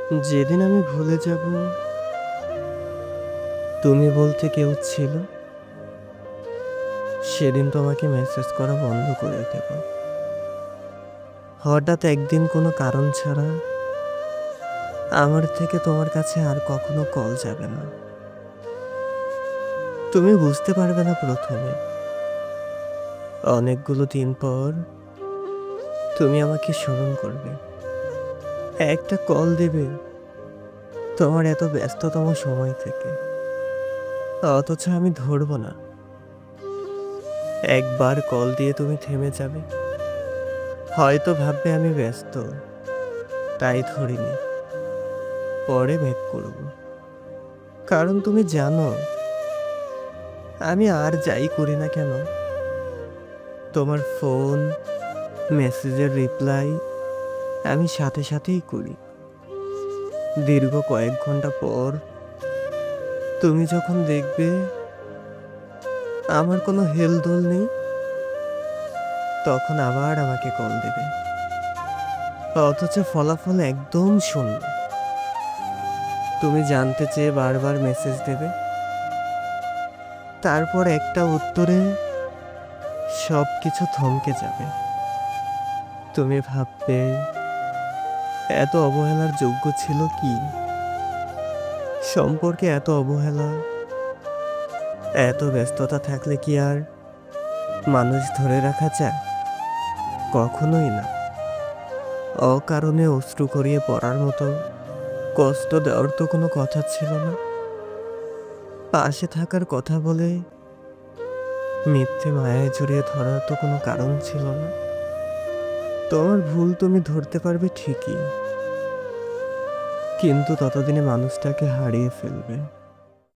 যেদিন আমি ভুলে যাব তুমি বলতে কেউ ছিল, সেদিন তোমাকে মেসেজ করা বন্ধ করে দেব। হঠাৎ একদিন কোনো কারণ ছাড়া আমার থেকে তোমার কাছে আর কখনো কল যাবে না। তুমি বুঝতে পারবে না প্রথমে, অনেকগুলো দিন পর তুমি আমাকে স্মরণ করবে, একটা কল দেবে তোমার এত ব্যস্ততম সময় থেকে, অথচ আমি ধরবো না। একবার কল দিয়ে তুমি থেমে যাবে, হয়তো ভাববে আমি ব্যস্ত, তাই ধরিনি, পরে ব্যাক করব। কারণ তুমি জানো, আমি আর যাই করি না কেন, তোমার ফোন মেসেজের রিপ্লাই আমি সাথে সাথেই করি। দীর্ঘ কয়েক ঘন্টা পর তুমি যখন দেখবে আমার কোনো হেলদোল নেই, তখন আবার আমাকে কল দেবে, অথচ ফলাফল একদম শূন্য। তুমি জানতে চেয়ে বারবার মেসেজ দেবে, তারপর একটা উত্তরে সব কিছু থমকে যাবে। তুমি ভাববে এত অবহেলার যোগ্য ছিল কি? সম্পর্কে এত অবহেলা, এত ব্যস্ততা থাকলে কি আর মানুষ ধরে রাখা যায়? কখনোই না। অকারণে অশ্রু করিয়ে পড়ার মতো কষ্ট দেওয়ার তো কোনো কথা ছিল না। পাশে থাকার কথা বলে মিথ্যে মায়ায় জড়িয়ে ধরার তো কোনো কারণ ছিল না। তোমার ভুল তুমি ধরতে পারবে ঠিকই, কিন্তু ততদিনে মানুষটাকে হারিয়ে ফেলবে।